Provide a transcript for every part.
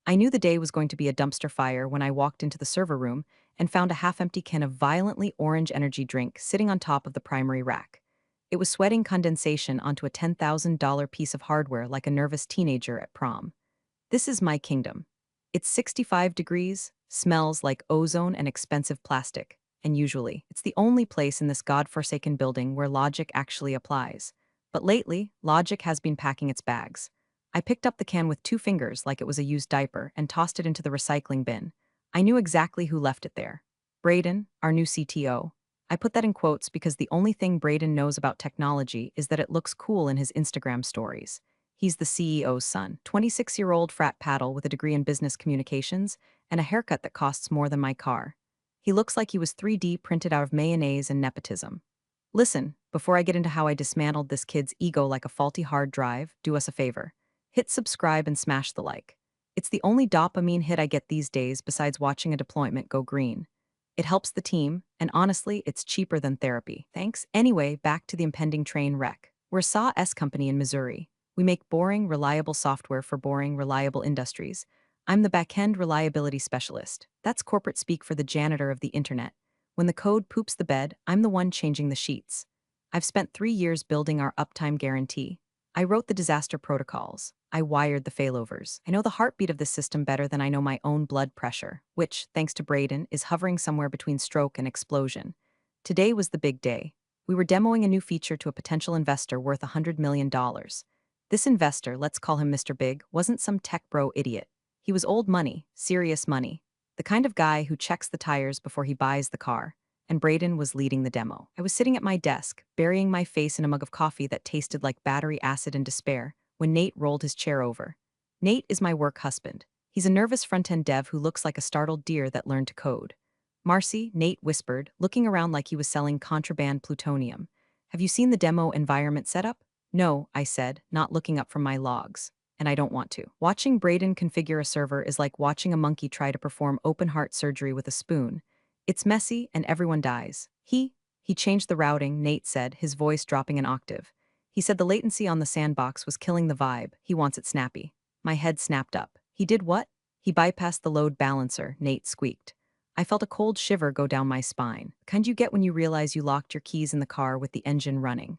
I knew the day was going to be a dumpster fire when I walked into the server room and found a half-empty can of violently orange energy drink sitting on top of the primary rack. It was sweating condensation onto a $10,000 piece of hardware like a nervous teenager at prom. This is my kingdom. It's 65 degrees, smells like ozone and expensive plastic, and usually, it's the only place in this godforsaken building where logic actually applies. But lately, logic has been packing its bags. I picked up the can with two fingers like it was a used diaper and tossed it into the recycling bin. I knew exactly who left it there. Braden, our new CTO. I put that in quotes because the only thing Braden knows about technology is that it looks cool in his Instagram stories. He's the CEO's son, 26-year-old frat paddle with a degree in business communications and a haircut that costs more than my car. He looks like he was 3D printed out of mayonnaise and nepotism. Listen, before I get into how I dismantled this kid's ego like a faulty hard drive, do us a favor. Hit subscribe and smash the like. It's the only dopamine hit I get these days besides watching a deployment go green. It helps the team, and honestly, it's cheaper than therapy. Thanks. Anyway, back to the impending train wreck. We're a Saw S company in Missouri. We make boring, reliable software for boring, reliable industries. I'm the back-end reliability specialist. That's corporate speak for the janitor of the internet. When the code poops the bed, I'm the one changing the sheets. I've spent 3 years building our uptime guarantee. I wrote the disaster protocols. I wired the failovers. I know the heartbeat of this system better than I know my own blood pressure, which, thanks to Braden, is hovering somewhere between stroke and explosion. Today was the big day. We were demoing a new feature to a potential investor worth $100 million. This investor, let's call him Mr. Big, wasn't some tech bro idiot. He was old money, serious money. The kind of guy who checks the tires before he buys the car. And Braden was leading the demo. I was sitting at my desk, burying my face in a mug of coffee that tasted like battery acid and despair, when Nate rolled his chair over. Nate is my work husband. He's a nervous front-end dev who looks like a startled deer that learned to code. Marcy, Nate whispered, looking around like he was selling contraband plutonium. Have you seen the demo environment setup? No, I said, not looking up from my logs. And I don't want to. Watching Braden configure a server is like watching a monkey try to perform open-heart surgery with a spoon. It's messy and everyone dies. He changed the routing, Nate said, his voice dropping an octave. He said the latency on the sandbox was killing the vibe. He wants it snappy. My head snapped up. He did what? He bypassed the load balancer, Nate squeaked. I felt a cold shiver go down my spine. Kind you get when you realize you locked your keys in the car with the engine running.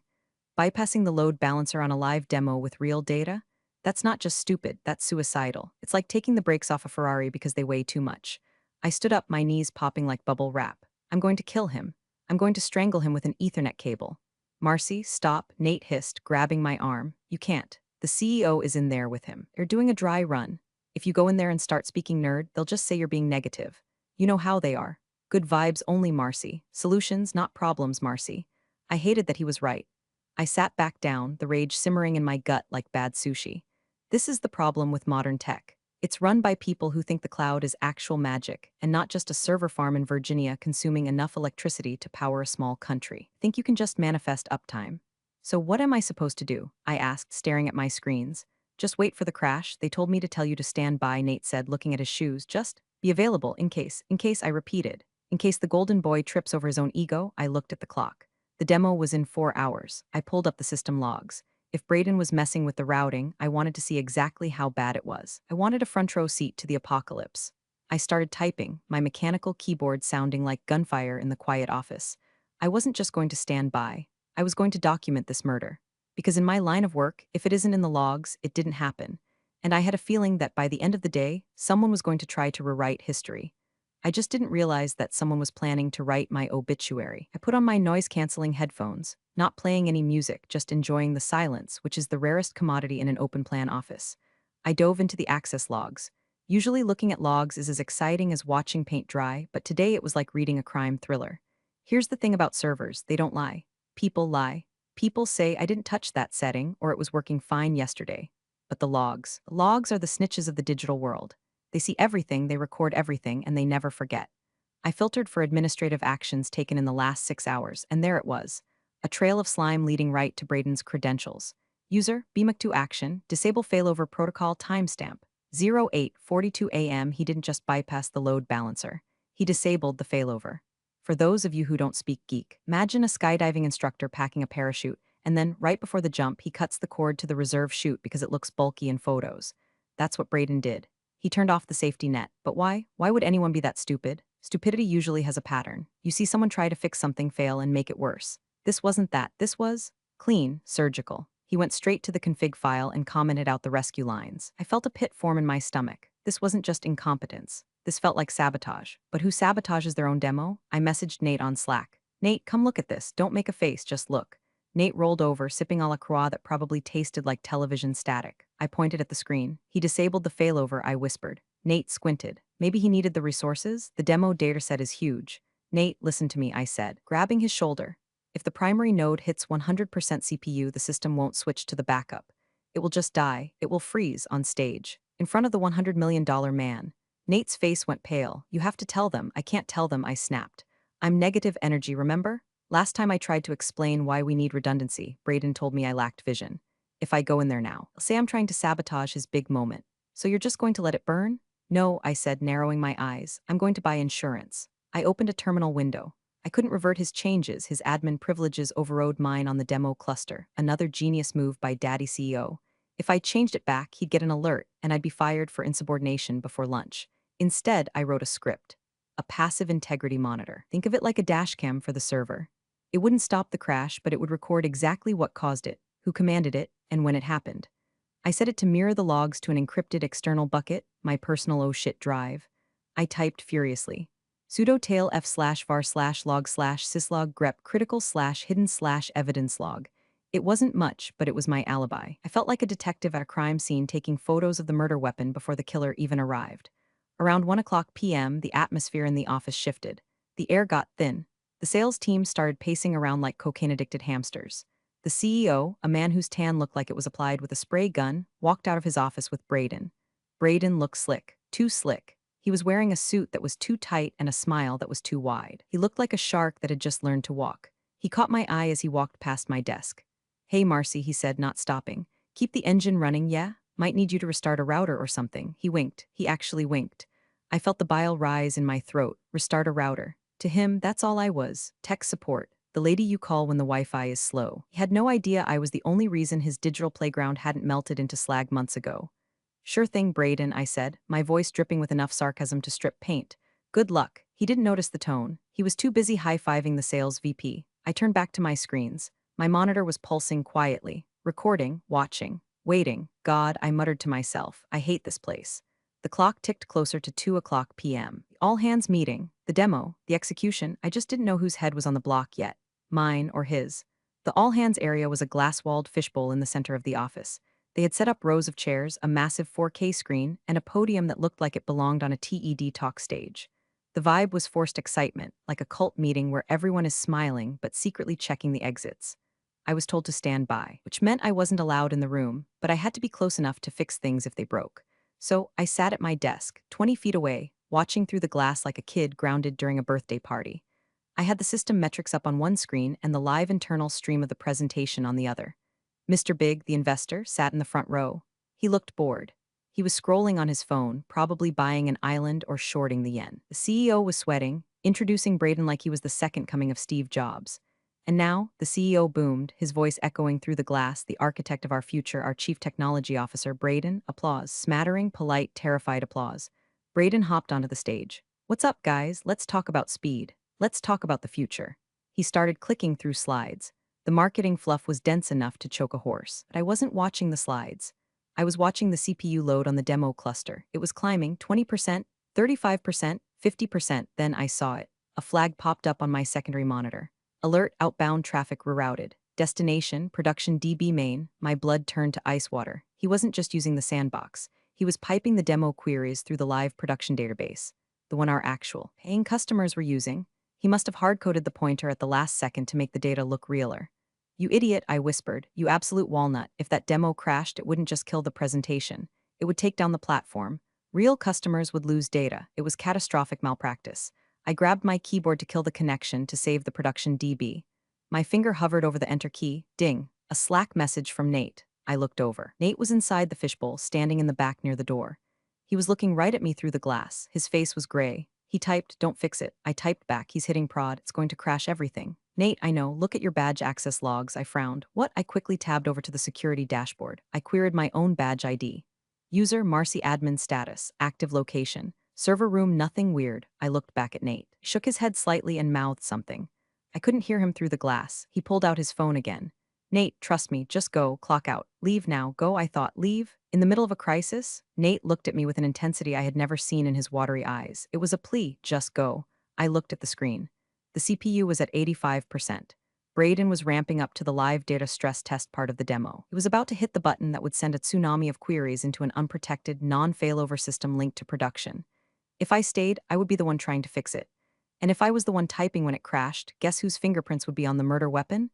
Bypassing the load balancer on a live demo with real data? That's not just stupid, that's suicidal. It's like taking the brakes off a Ferrari because they weigh too much. I stood up, my knees popping like bubble wrap. I'm going to kill him. I'm going to strangle him with an Ethernet cable. Marcy, stop, Nate hissed, grabbing my arm. You can't. The CEO is in there with him. They're doing a dry run. If you go in there and start speaking nerd, they'll just say you're being negative. You know how they are. Good vibes only, Marcy. Solutions, not problems, Marcy. I hated that he was right. I sat back down, the rage simmering in my gut like bad sushi. This is the problem with modern tech. It's run by people who think the cloud is actual magic, and not just a server farm in Virginia consuming enough electricity to power a small country. Think you can just manifest uptime. So what am I supposed to do? I asked, staring at my screens. Just wait for the crash. They told me to tell you to stand by, Nate said, looking at his shoes. Just be available in case, I repeated. In case the golden boy trips over his own ego, I looked at the clock. The demo was in 4 hours. I pulled up the system logs. If Braden was messing with the routing, I wanted to see exactly how bad it was. I wanted a front row seat to the apocalypse. I started typing, my mechanical keyboard sounding like gunfire in the quiet office. I wasn't just going to stand by. I was going to document this murder. Because in my line of work, if it isn't in the logs, it didn't happen. And I had a feeling that by the end of the day, someone was going to try to rewrite history. I just didn't realize that someone was planning to write my obituary. I put on my noise-canceling headphones, not playing any music, just enjoying the silence, which is the rarest commodity in an open-plan office. I dove into the access logs. Usually looking at logs is as exciting as watching paint dry, but today it was like reading a crime thriller. Here's the thing about servers, they don't lie. People lie. People say I didn't touch that setting or it was working fine yesterday. But the logs are the snitches of the digital world. They see everything, they record everything, and they never forget. I filtered for administrative actions taken in the last 6 hours, and there it was. A trail of slime leading right to Braden's credentials. User, BMAC2 action, disable failover protocol timestamp. 08:42 a.m. He didn't just bypass the load balancer. He disabled the failover. For those of you who don't speak geek, imagine a skydiving instructor packing a parachute, and then, right before the jump, he cuts the cord to the reserve chute because it looks bulky in photos. That's what Braden did. He turned off the safety net. But why? Why would anyone be that stupid? Stupidity usually has a pattern. You see someone try to fix something, fail, and make it worse. This wasn't that. This was clean, surgical. He went straight to the config file and commented out the rescue lines. I felt a pit form in my stomach. This wasn't just incompetence. This felt like sabotage. But who sabotages their own demo? I messaged Nate on Slack. Nate, come look at this. Don't make a face, just look. Nate rolled over, sipping a la croix that probably tasted like television static. I pointed at the screen. He disabled the failover, I whispered. Nate squinted. Maybe he needed the resources? The demo dataset is huge. Nate, listen to me, I said, grabbing his shoulder. If the primary node hits 100% CPU, the system won't switch to the backup. It will just die. It will freeze on stage. In front of the $100 million man. Nate's face went pale. You have to tell them. I can't tell them, I snapped. I'm negative energy, remember? Last time I tried to explain why we need redundancy, Braden told me I lacked vision. If I go in there now, say I'm trying to sabotage his big moment. So you're just going to let it burn? No, I said, narrowing my eyes. I'm going to buy insurance. I opened a terminal window. I couldn't revert his changes. His admin privileges overrode mine on the demo cluster. Another genius move by Daddy CEO. If I changed it back, he'd get an alert, and I'd be fired for insubordination before lunch. Instead, I wrote a script. A passive integrity monitor. Think of it like a dashcam for the server. It wouldn't stop the crash, but it would record exactly what caused it, who commanded it, and when it happened. I set it to mirror the logs to an encrypted external bucket, my personal oh shit drive. I typed furiously. Sudo tail f/var/log/syslog grep critical /hidden/evidence log. It wasn't much, but it was my alibi. I felt like a detective at a crime scene taking photos of the murder weapon before the killer even arrived. Around 1 p.m., the atmosphere in the office shifted. The air got thin. The sales team started pacing around like cocaine-addicted hamsters. The CEO, a man whose tan looked like it was applied with a spray gun, walked out of his office with Braden. Braden looked slick, too slick. He was wearing a suit that was too tight and a smile that was too wide. He looked like a shark that had just learned to walk. He caught my eye as he walked past my desk. Hey, Marcy, he said, not stopping. Keep the engine running, yeah? Might need you to restart a router or something. He winked. He actually winked. I felt the bile rise in my throat. Restart a router. To him, that's all I was. Tech support. The lady you call when the Wi-Fi is slow. He had no idea I was the only reason his digital playground hadn't melted into slag months ago. Sure thing, Braden, I said, my voice dripping with enough sarcasm to strip paint. Good luck. He didn't notice the tone. He was too busy high-fiving the sales VP. I turned back to my screens. My monitor was pulsing quietly. Recording, watching, waiting. God, I muttered to myself, I hate this place. The clock ticked closer to 2 p.m. All-hands meeting, the demo, the execution, I just didn't know whose head was on the block yet. Mine or his. The all-hands area was a glass-walled fishbowl in the center of the office. They had set up rows of chairs, a massive 4K screen, and a podium that looked like it belonged on a TED talk stage. The vibe was forced excitement, like a cult meeting where everyone is smiling but secretly checking the exits. I was told to stand by, which meant I wasn't allowed in the room, but I had to be close enough to fix things if they broke. So I sat at my desk, 20 feet away, watching through the glass like a kid grounded during a birthday party. I had the system metrics up on one screen and the live internal stream of the presentation on the other. Mr. Big, the investor, sat in the front row. He looked bored. He was scrolling on his phone, probably buying an island or shorting the yen. The CEO was sweating, introducing Braden like he was the second coming of Steve Jobs. And now, the CEO boomed, his voice echoing through the glass, the architect of our future, our chief technology officer, Braden, applause, smattering, polite, terrified applause. Braden hopped onto the stage. What's up, guys? Let's talk about speed. Let's talk about the future. He started clicking through slides. The marketing fluff was dense enough to choke a horse, but I wasn't watching the slides. I was watching the CPU load on the demo cluster. It was climbing 20%, 35%, 50%, then I saw it. A flag popped up on my secondary monitor. Alert, outbound traffic rerouted. Destination, production DB main. My blood turned to ice water. He wasn't just using the sandbox. He was piping the demo queries through the live production database, the one our actual paying customers were using. He must have hard-coded the pointer at the last second to make the data look realer. You idiot, I whispered. You absolute walnut. If that demo crashed, it wouldn't just kill the presentation. It would take down the platform. Real customers would lose data. It was catastrophic malpractice. I grabbed my keyboard to kill the connection to save the production DB. My finger hovered over the enter key. Ding. A Slack message from Nate. I looked over. Nate was inside the fishbowl, standing in the back near the door. He was looking right at me through the glass. His face was gray. He typed, "Don't fix it." I typed back, "He's hitting prod. It's going to crash everything." "Nate, I know. Look at your badge access logs." I frowned. "What?" I quickly tabbed over to the security dashboard. I queried my own badge ID. User Marcy admin status, active location. Server room nothing weird. I looked back at Nate. He shook his head slightly and mouthed something. I couldn't hear him through the glass. He pulled out his phone again. Nate, trust me, just go, clock out. Leave now, go, I thought, leave? In the middle of a crisis? Nate looked at me with an intensity I had never seen in his watery eyes. It was a plea, just go. I looked at the screen. The CPU was at 85%. Braden was ramping up to the live data stress test part of the demo. He was about to hit the button that would send a tsunami of queries into an unprotected, non-failover system linked to production. If I stayed, I would be the one trying to fix it. And if I was the one typing when it crashed, guess whose fingerprints would be on the murder weapon?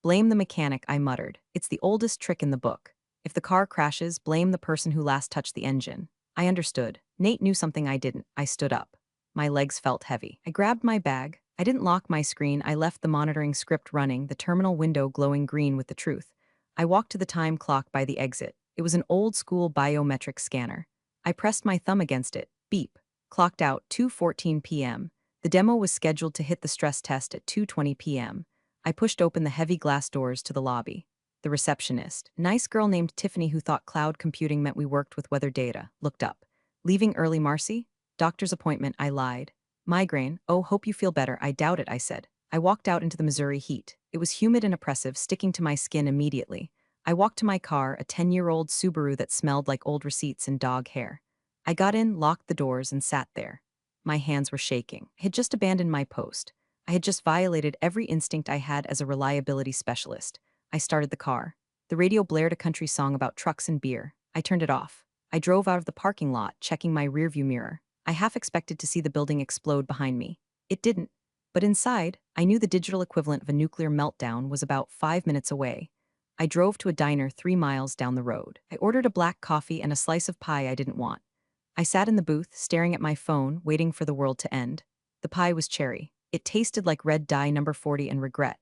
Blame the mechanic, I muttered. It's the oldest trick in the book. If the car crashes, blame the person who last touched the engine. I understood. Nate knew something I didn't. I stood up. My legs felt heavy. I grabbed my bag. I didn't lock my screen. I left the monitoring script running, the terminal window glowing green with the truth. I walked to the time clock by the exit. It was an old-school biometric scanner. I pressed my thumb against it. Beep. Clocked out 2:14 p.m. The demo was scheduled to hit the stress test at 2:20 p.m. I pushed open the heavy glass doors to the lobby. The receptionist, nice girl named Tiffany who thought cloud computing meant we worked with weather data, looked up. Leaving early, Marcy? Doctor's appointment, I lied. Migraine, oh, hope you feel better. I doubt it, I said. I walked out into the Missouri heat. It was humid and oppressive, sticking to my skin immediately. I walked to my car, a 10-year-old Subaru that smelled like old receipts and dog hair. I got in, locked the doors, and sat there. My hands were shaking. I had just abandoned my post. I had just violated every instinct I had as a reliability specialist. I started the car. The radio blared a country song about trucks and beer. I turned it off. I drove out of the parking lot, checking my rearview mirror. I half expected to see the building explode behind me. It didn't. But inside, I knew the digital equivalent of a nuclear meltdown was about 5 minutes away. I drove to a diner 3 miles down the road. I ordered a black coffee and a slice of pie I didn't want. I sat in the booth, staring at my phone, waiting for the world to end. The pie was cherry. It tasted like red dye number 40 and regret.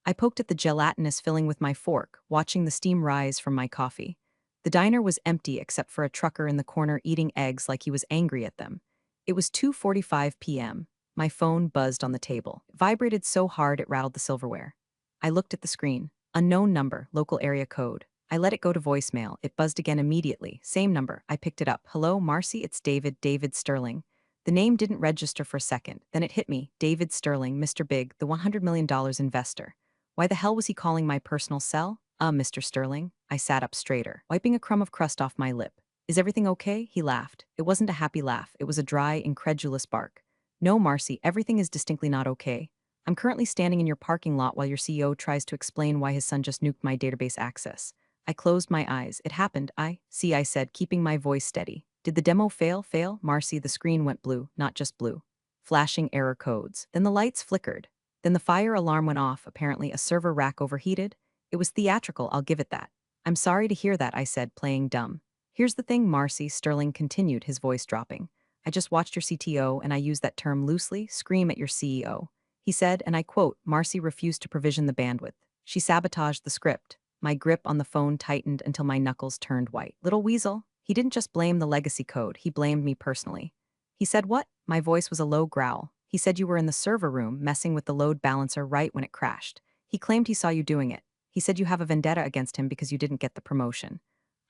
I poked at the gelatinous filling with my fork, watching the steam rise from my coffee. The diner was empty except for a trucker in the corner eating eggs like he was angry at them. It was 2:45 p.m. My phone buzzed on the table. It vibrated so hard it rattled the silverware. I looked at the screen. Unknown number, local area code. I let it go to voicemail. It buzzed again immediately. Same number. I picked it up. Hello, Marcy, it's David, David Sterling. The name didn't register for a second. Then it hit me. David Sterling, Mr. Big, the $100 million investor. Why the hell was he calling my personal cell? Mr. Sterling. I sat up straighter, wiping a crumb of crust off my lip. Is everything okay? He laughed. It wasn't a happy laugh. It was a dry, incredulous bark. No, Marcy, everything is distinctly not okay. I'm currently standing in your parking lot while your CEO tries to explain why his son just nuked my database access. I closed my eyes. It happened. I said, keeping my voice steady. Did the demo fail? Marcy, the screen went blue, not just blue. Flashing error codes. Then the lights flickered. Then the fire alarm went off, apparently a server rack overheated. It was theatrical, I'll give it that. I'm sorry to hear that, I said, playing dumb. Here's the thing, Marcy, Sterling continued, his voice dropping. I just watched your CTO, and I use that term loosely, scream at your CEO. He said, and I quote, Marcy refused to provision the bandwidth. She sabotaged the script. My grip on the phone tightened until my knuckles turned white. Little weasel. He didn't just blame the legacy code, he blamed me personally. He said what? My voice was a low growl. He said you were in the server room messing with the load balancer right when it crashed. He claimed he saw you doing it. He said you have a vendetta against him because you didn't get the promotion.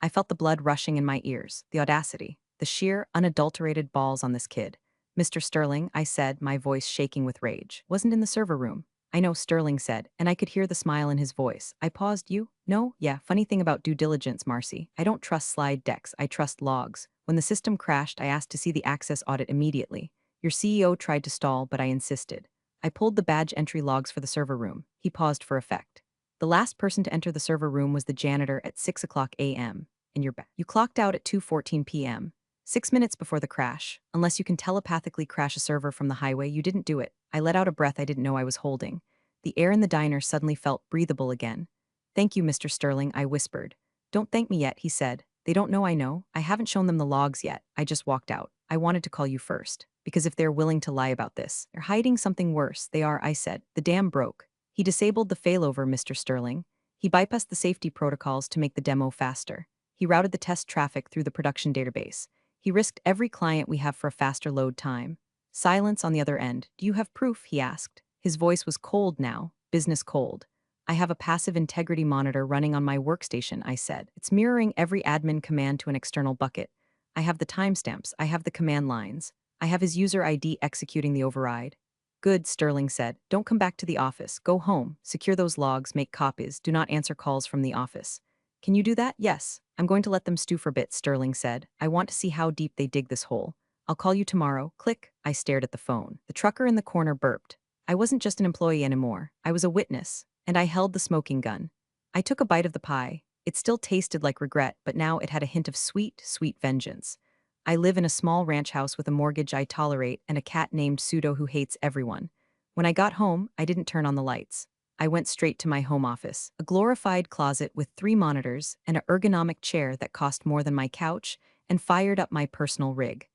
I felt the blood rushing in my ears, the audacity, the sheer, unadulterated balls on this kid. Mr. Sterling, I said, my voice shaking with rage, wasn't in the server room. I know, Sterling said, and I could hear the smile in his voice. I paused. You? No? Yeah, funny thing about due diligence, Marcy. I don't trust slide decks, I trust logs. When the system crashed, I asked to see the access audit immediately. Your CEO tried to stall, but I insisted. I pulled the badge entry logs for the server room. He paused for effect. The last person to enter the server room was the janitor at 6 o'clock a.m. And you're back. You clocked out at 2:14 p.m. 6 minutes before the crash. Unless you can telepathically crash a server from the highway, you didn't do it. I let out a breath I didn't know I was holding. The air in the diner suddenly felt breathable again. Thank you, Mr. Sterling, I whispered. Don't thank me yet, he said. They don't know I know. I haven't shown them the logs yet. I just walked out. I wanted to call you first. Because if they're willing to lie about this, they're hiding something worse. They are, I said. The dam broke. He disabled the failover, Mr. Sterling. He bypassed the safety protocols to make the demo faster. He routed the test traffic through the production database. He risked every client we have for a faster load time. Silence on the other end. Do you have proof? He asked. His voice was cold now, business cold. I have a passive integrity monitor running on my workstation, I said. It's mirroring every admin command to an external bucket. I have the timestamps, I have the command lines. I have his user ID executing the override. Good, Sterling said. Don't come back to the office. Go home. Secure those logs, make copies. Do not answer calls from the office. Can you do that? Yes. I'm going to let them stew for bits, Sterling said. I want to see how deep they dig this hole. I'll call you tomorrow. Click. I stared at the phone. The trucker in the corner burped. I wasn't just an employee anymore. I was a witness, and I held the smoking gun. I took a bite of the pie. It still tasted like regret, but now it had a hint of sweet, sweet vengeance. I live in a small ranch house with a mortgage I tolerate and a cat named Pseudo who hates everyone. When I got home, I didn't turn on the lights. I went straight to my home office, a glorified closet with 3 monitors and an ergonomic chair that cost more than my couch, and fired up my personal rig.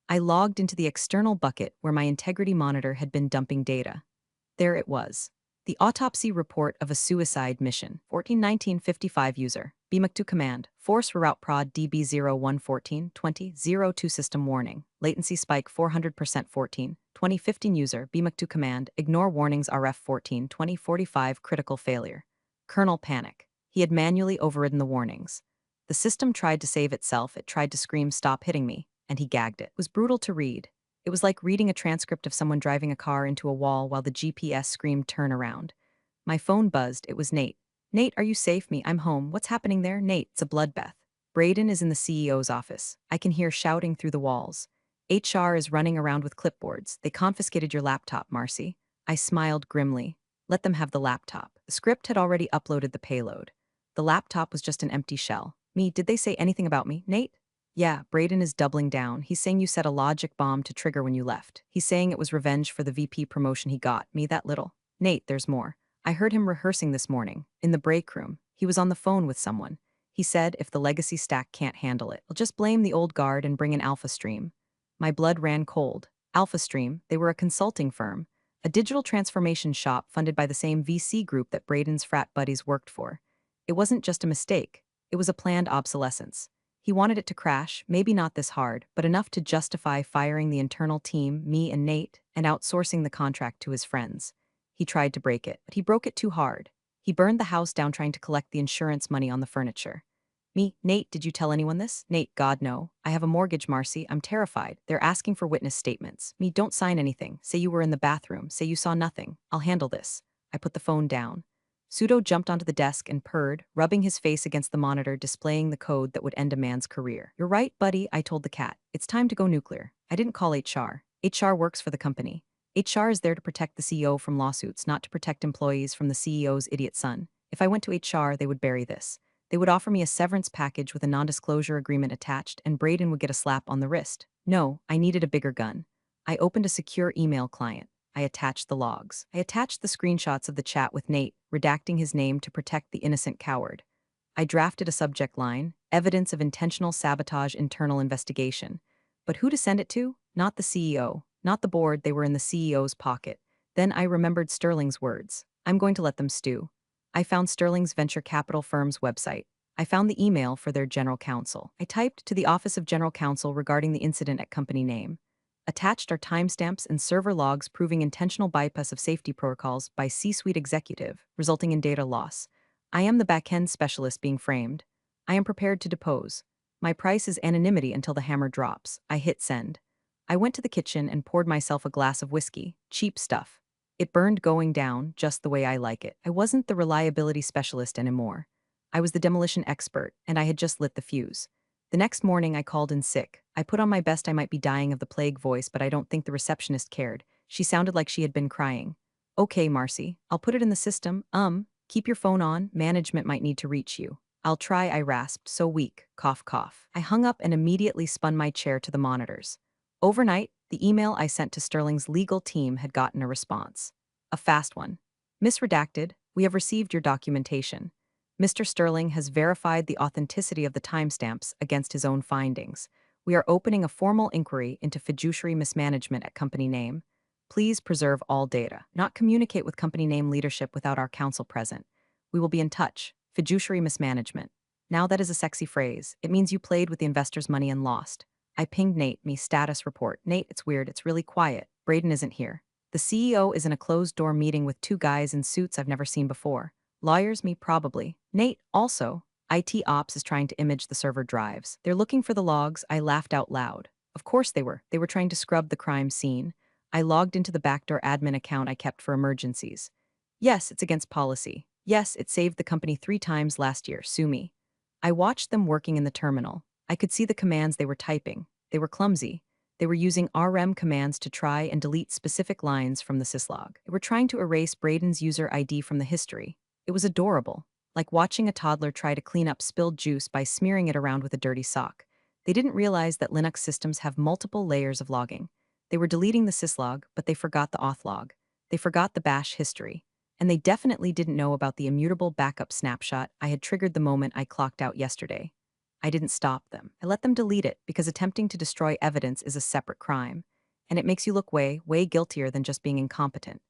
I logged into the external bucket where my integrity monitor had been dumping data. There it was. The autopsy report of a suicide mission. 141955 user. BMAC2 command. Force reroute prod DB01142002 system warning. Latency spike 400% 14. 2015 user. BMAC2 command. Ignore warnings RF 14 2045 critical failure. Kernel panic. He had manually overridden the warnings. The system tried to save itself. It tried to scream stop hitting me, and he gagged it. It was brutal to read. It was like reading a transcript of someone driving a car into a wall while the GPS screamed turn around. My phone buzzed. It was Nate. Nate, are you safe? Me, I'm home. What's happening there? Nate, it's a bloodbath. Braden is in the CEO's office. I can hear shouting through the walls. HR is running around with clipboards. They confiscated your laptop, Marcy. I smiled grimly. Let them have the laptop. The script had already uploaded the payload. The laptop was just an empty shell. Me, did they say anything about me, Nate? Yeah, Braden is doubling down. He's saying you set a logic bomb to trigger when you left. He's saying it was revenge for the VP promotion he got. Me that little. Nate, there's more. I heard him rehearsing this morning, in the break room. He was on the phone with someone. He said if the legacy stack can't handle it, I'll just blame the old guard and bring in Alpha Stream. My blood ran cold. Alpha Stream, they were a consulting firm, a digital transformation shop funded by the same VC group that Braden's frat buddies worked for. It wasn't just a mistake. It was a planned obsolescence. He wanted it to crash, maybe not this hard, but enough to justify firing the internal team, me and Nate, and outsourcing the contract to his friends. He tried to break it, but he broke it too hard. He burned the house down trying to collect the insurance money on the furniture. Me, Nate, did you tell anyone this? Nate, God, no. I have a mortgage, Marcy. I'm terrified. They're asking for witness statements. Me, don't sign anything. Say you were in the bathroom. Say you saw nothing. I'll handle this. I put the phone down. Pseudo jumped onto the desk and purred, rubbing his face against the monitor displaying the code that would end a man's career. You're right, buddy, I told the cat. It's time to go nuclear. I didn't call HR. HR works for the company. HR is there to protect the CEO from lawsuits, not to protect employees from the CEO's idiot son. If I went to HR, they would bury this. They would offer me a severance package with a non-disclosure agreement attached, and Braden would get a slap on the wrist. No, I needed a bigger gun. I opened a secure email client. I attached the logs. I attached the screenshots of the chat with Nate, redacting his name to protect the innocent coward. I drafted a subject line, evidence of intentional sabotage internal investigation. But who to send it to? Not the CEO. Not the board, they were in the CEO's pocket. Then I remembered Sterling's words. I'm going to let them stew. I found Sterling's venture capital firm's website. I found the email for their general counsel. I typed to the Office of General Counsel regarding the incident at company name. Attached are timestamps and server logs proving intentional bypass of safety protocols by C-suite executive, resulting in data loss. I am the back-end specialist being framed. I am prepared to depose. My price is anonymity until the hammer drops. I hit send. I went to the kitchen and poured myself a glass of whiskey, cheap stuff. It burned going down just the way I like it. I wasn't the reliability specialist anymore. I was the demolition expert, and I had just lit the fuse. The next morning, I called in sick. I put on my best I might be dying of the plague voice, but I don't think the receptionist cared. She sounded like she had been crying. Okay, Marcy, I'll put it in the system. Keep your phone on. Management might need to reach you. I'll try, I rasped, so weak. Cough, cough. I hung up and immediately spun my chair to the monitors. Overnight, the email I sent to Sterling's legal team had gotten a response. A fast one. Misredacted, we have received your documentation. Mr. Sterling has verified the authenticity of the timestamps against his own findings. We are opening a formal inquiry into fiduciary mismanagement at company name. Please preserve all data. Not communicate with company name leadership without our counsel present. We will be in touch. Fiduciary mismanagement. Now that is a sexy phrase. It means you played with the investor's money and lost. I pinged Nate, me status report. Nate, it's weird. It's really quiet. Braden isn't here. The CEO is in a closed-door meeting with 2 guys in suits I've never seen before. Lawyers, me probably. Nate, also. IT ops is trying to image the server drives. They're looking for the logs. I laughed out loud. Of course they were. They were trying to scrub the crime scene. I logged into the backdoor admin account I kept for emergencies. Yes, it's against policy. Yes, it saved the company 3 times last year. Sue me. I watched them working in the terminal. I could see the commands they were typing. They were clumsy. They were using RM commands to try and delete specific lines from the syslog. They were trying to erase Braden's user ID from the history. It was adorable, like watching a toddler try to clean up spilled juice by smearing it around with a dirty sock. They didn't realize that Linux systems have multiple layers of logging. They were deleting the syslog, but they forgot the auth log. They forgot the bash history. And they definitely didn't know about the immutable backup snapshot I had triggered the moment I clocked out yesterday. I didn't stop them. I let them delete it because attempting to destroy evidence is a separate crime. And it makes you look way, way guiltier than just being incompetent.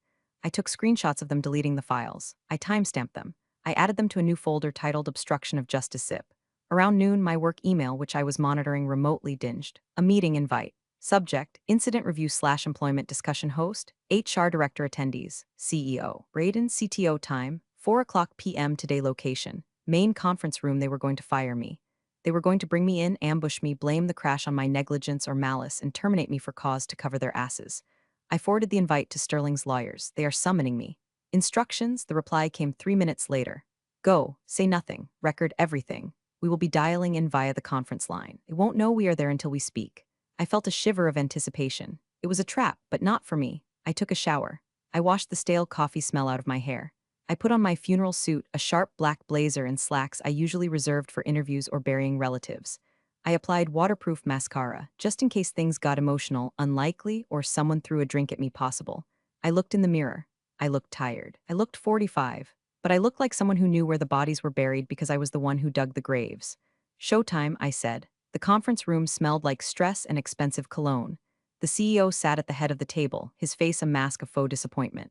I took screenshots of them deleting the files. I timestamped them. I added them to a new folder titled Obstruction of Justice Zip. Around noon, my work email, which I was monitoring remotely, dinged. A meeting invite. Subject, Incident Review/Employment Discussion Host, HR Director Attendees, CEO. Braden, CTO time, 4 o'clock p.m. today location. Main conference room. They were going to fire me. They were going to bring me in, ambush me, blame the crash on my negligence or malice, and terminate me for cause to cover their asses. I forwarded the invite to Sterling's lawyers. They are summoning me. Instructions, the reply came 3 minutes later. Go, say nothing, record everything. We will be dialing in via the conference line. They won't know we are there until we speak. I felt a shiver of anticipation. It was a trap, but not for me. I took a shower. I washed the stale coffee smell out of my hair. I put on my funeral suit, a sharp black blazer and slacks I usually reserved for interviews or burying relatives. I applied waterproof mascara, just in case things got emotional, unlikely, or someone threw a drink at me possible. I looked in the mirror. I looked tired. I looked 45. But I looked like someone who knew where the bodies were buried because I was the one who dug the graves. Showtime, I said. The conference room smelled like stress and expensive cologne. The CEO sat at the head of the table, his face a mask of faux disappointment.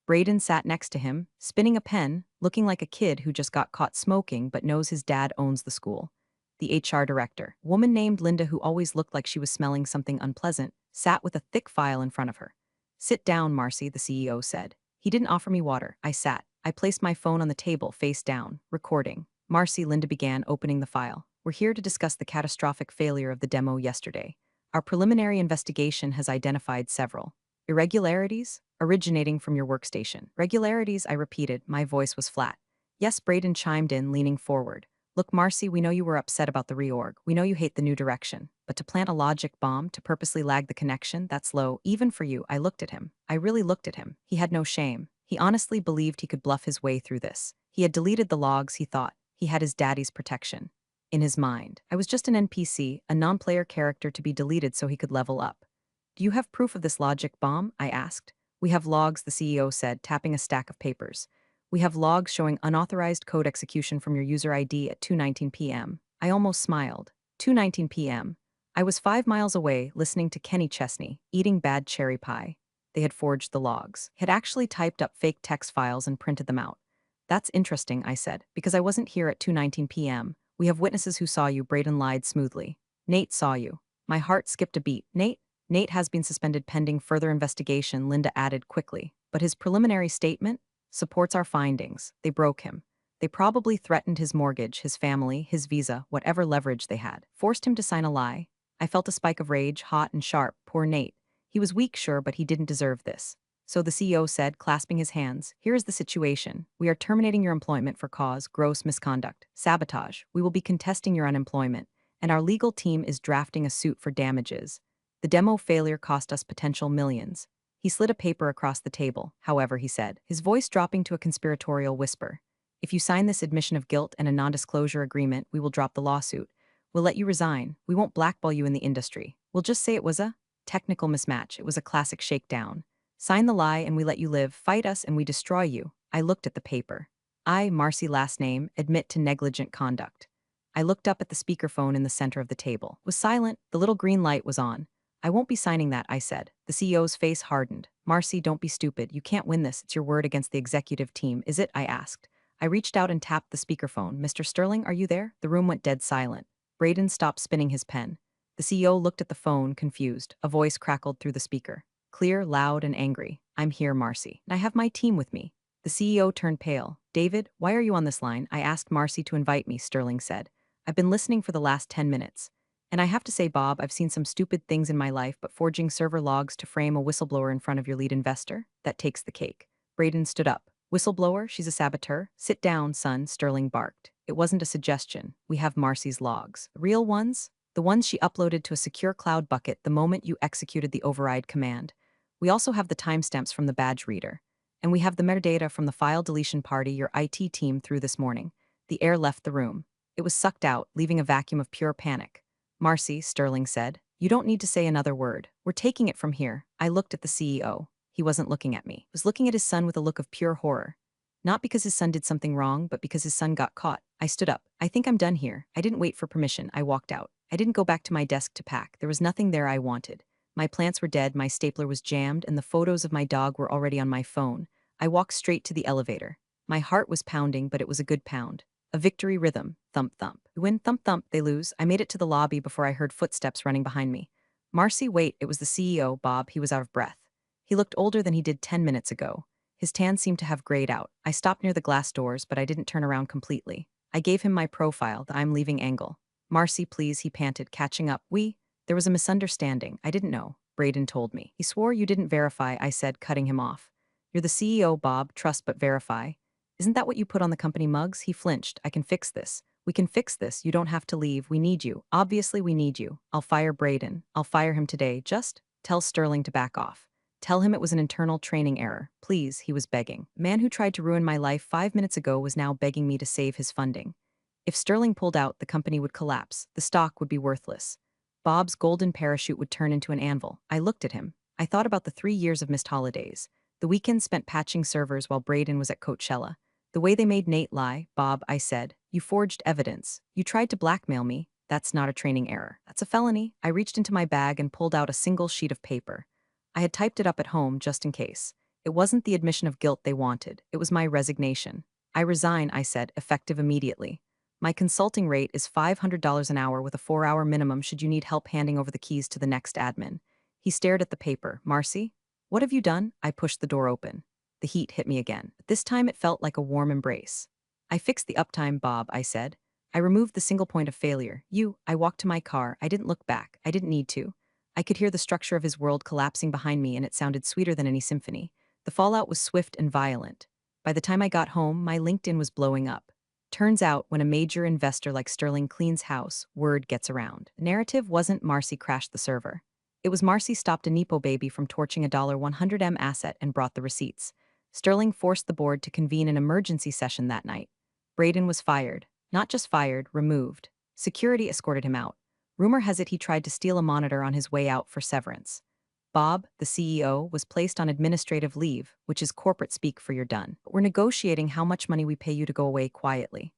Braden sat next to him, spinning a pen, looking like a kid who just got caught smoking but knows his dad owns the school. The HR director, a woman named Linda who always looked like she was smelling something unpleasant, sat with a thick file in front of her. Sit down, Marcy, the CEO said. He didn't offer me water. I sat. I placed my phone on the table, face down, recording. Marcy, Linda began, opening the file. We're here to discuss the catastrophic failure of the demo yesterday. Our preliminary investigation has identified several irregularities originating from your workstation. Regularities, I repeated, my voice was flat. Yes, Braden chimed in, leaning forward. Look, Marcy, we know you were upset about the reorg. We know you hate the new direction. But to plant a logic bomb, to purposely lag the connection, that's low, even for you. I looked at him. I really looked at him. He had no shame. He honestly believed he could bluff his way through this. He had deleted the logs, he thought. He had his daddy's protection. In his mind, I was just an NPC, a non-player character to be deleted so he could level up. Do you have proof of this logic bomb? I asked. We have logs, the CEO said, tapping a stack of papers. We have logs showing unauthorized code execution from your user ID at 2:19 p.m. I almost smiled. 2:19 p.m. I was 5 miles away, listening to Kenny Chesney, eating bad cherry pie. They had forged the logs, had actually typed up fake text files and printed them out. That's interesting, I said, because I wasn't here at 2:19 p.m. We have witnesses who saw you, Braden lied smoothly. Nate saw you. My heart skipped a beat. Nate has been suspended pending further investigation, Linda added quickly. But his preliminary statement supports our findings. They broke him. They probably threatened his mortgage, his family, his visa, whatever leverage they had. Forced him to sign a lie. I felt a spike of rage, hot and sharp. Poor Nate. He was weak, sure, but he didn't deserve this. So the CEO said, clasping his hands, here is the situation. We are terminating your employment for cause, gross misconduct, sabotage. We will be contesting your unemployment. And our legal team is drafting a suit for damages. The demo failure cost us potential millions. He slid a paper across the table, however, he said, his voice dropping to a conspiratorial whisper. If you sign this admission of guilt and a non-disclosure agreement, we will drop the lawsuit. We'll let you resign. We won't blackball you in the industry. We'll just say it was a technical mismatch. It was a classic shakedown. Sign the lie and we let you live. Fight us and we destroy you. I looked at the paper. I, Marcy last name, admit to negligent conduct. I looked up at the speakerphone in the center of the table. It was silent. The little green light was on. I won't be signing that, I said. The CEO's face hardened. Marcy, don't be stupid. You can't win this. It's your word against the executive team, is it? I asked. I reached out and tapped the speakerphone. Mr. Sterling, are you there? The room went dead silent. Braden stopped spinning his pen. The CEO looked at the phone, confused. A voice crackled through the speaker. Clear, loud, and angry. I'm here, Marcy. And I have my team with me. The The CEO turned pale. David, why are you on this line? I asked Marcy to invite me, Sterling said. I've been listening for the last 10 minutes. And I have to say, Bob, I've seen some stupid things in my life, but forging server logs to frame a whistleblower in front of your lead investor? That takes the cake. Braden stood up. Whistleblower? She's a saboteur? Sit down, son, Sterling barked. It wasn't a suggestion. We have Marcy's logs. The real ones? The ones she uploaded to a secure cloud bucket the moment you executed the override command. We also have the timestamps from the badge reader. And we have the metadata from the file deletion party your IT team threw this morning. The air left the room. It was sucked out, leaving a vacuum of pure panic. Marcy, Sterling said, you don't need to say another word. We're taking it from here. I looked at the CEO. He wasn't looking at me. He was looking at his son with a look of pure horror. Not because his son did something wrong, but because his son got caught. I stood up. I think I'm done here. I didn't wait for permission. I walked out. I didn't go back to my desk to pack. There was nothing there I wanted. My plants were dead, my stapler was jammed, and the photos of my dog were already on my phone. I walked straight to the elevator. My heart was pounding, but it was a good pound. A victory rhythm. Thump thump. You win, thump thump, they lose. I made it to the lobby before I heard footsteps running behind me. Marcy, wait, it was the CEO, Bob. He was out of breath. He looked older than he did 10 minutes ago. His tan seemed to have grayed out. I stopped near the glass doors, but I didn't turn around completely. I gave him my profile, the I'm leaving angle. Marcy, please, he panted, catching up. There was a misunderstanding. I didn't know. Braden told me. He swore you didn't verify, I said, cutting him off. You're the CEO, Bob. Trust but verify. Isn't that what you put on the company mugs? He flinched. I can fix this. We can fix this. You don't have to leave. We need you. Obviously, we need you. I'll fire Braden. I'll fire him today. Just tell Sterling to back off. Tell him it was an internal training error. Please, he was begging. The man who tried to ruin my life 5 minutes ago was now begging me to save his funding. If Sterling pulled out, the company would collapse. The stock would be worthless. Bob's golden parachute would turn into an anvil. I looked at him. I thought about the 3 years of missed holidays. The weekend spent patching servers while Braden was at Coachella. The way they made Nate lie. Bob, I said. You forged evidence. You tried to blackmail me. That's not a training error. That's a felony. I reached into my bag and pulled out a single sheet of paper. I had typed it up at home just in case. It wasn't the admission of guilt they wanted. It was my resignation. I resign, I said, effective immediately. My consulting rate is $500 an hour with a 4-hour minimum should you need help handing over the keys to the next admin. He stared at the paper. Marcy? What have you done? I pushed the door open. The heat hit me again. But this time it felt like a warm embrace. I fixed the uptime, Bob, I said. I removed the single point of failure. I walked to my car. I didn't look back. I didn't need to. I could hear the structure of his world collapsing behind me, and it sounded sweeter than any symphony. The fallout was swift and violent. By the time I got home, my LinkedIn was blowing up. Turns out, when a major investor like Sterling cleans house, word gets around. The narrative wasn't Marcy crashed the server. It was Marcy stopped a Nepo baby from torching a $100M asset and brought the receipts. Sterling forced the board to convene an emergency session that night. Braden was fired. Not just fired, removed. Security escorted him out. Rumor has it he tried to steal a monitor on his way out for severance. Bob, the CEO, was placed on administrative leave, which is corporate speak for you're done. But we're negotiating how much money we pay you to go away quietly.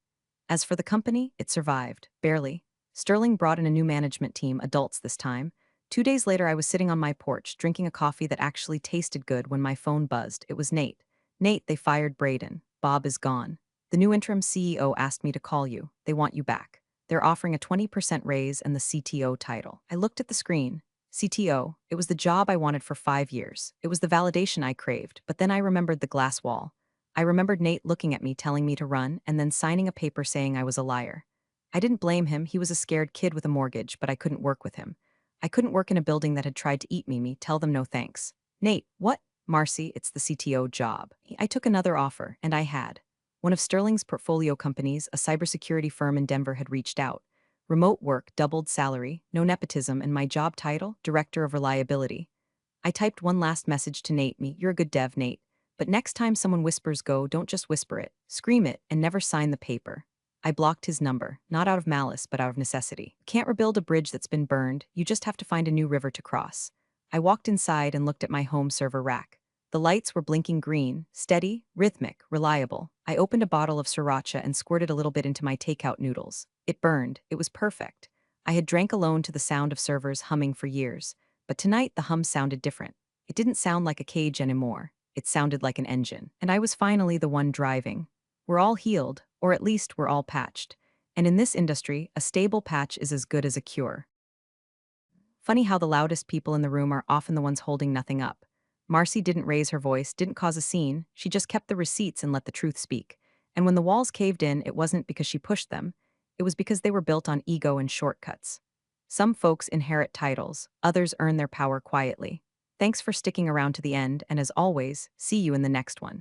As for the company, it survived. Barely. Sterling brought in a new management team, adults this time. 2 days later, I was sitting on my porch, drinking a coffee that actually tasted good when my phone buzzed. It was Nate. Nate, they fired Braden. Bob is gone. The new interim CEO asked me to call you. They want you back. They're offering a 20% raise and the CTO title. I looked at the screen. CTO, it was the job I wanted for 5 years. It was the validation I craved, but then I remembered the glass wall. I remembered Nate looking at me, telling me to run, and then signing a paper saying I was a liar. I didn't blame him. He was a scared kid with a mortgage, but I couldn't work with him. I couldn't work in a building that had tried to eat me, tell them no thanks. Nate, what? Marcy, it's the CTO job. I took another offer, and I had. One of Sterling's portfolio companies, a cybersecurity firm in Denver, had reached out. Remote work, doubled salary, no nepotism, and my job title, Director of Reliability. I typed one last message to Nate. You're a good dev, Nate. But next time someone whispers go, don't just whisper it. Scream it, and never sign the paper. I blocked his number, not out of malice, but out of necessity. You can't rebuild a bridge that's been burned, you just have to find a new river to cross. I walked inside and looked at my home server rack. The lights were blinking green, steady, rhythmic, reliable. I opened a bottle of sriracha and squirted a little bit into my takeout noodles. It burned. It was perfect. I had drank alone to the sound of servers humming for years, but tonight the hum sounded different. It didn't sound like a cage anymore. It sounded like an engine. And I was finally the one driving. We're all healed, or at least we're all patched. And in this industry, a stable patch is as good as a cure. Funny how the loudest people in the room are often the ones holding nothing up. Marcy didn't raise her voice, didn't cause a scene, she just kept the receipts and let the truth speak. And when the walls caved in, it wasn't because she pushed them, it was because they were built on ego and shortcuts. Some folks inherit titles, others earn their power quietly. Thanks for sticking around to the end, and as always, see you in the next one.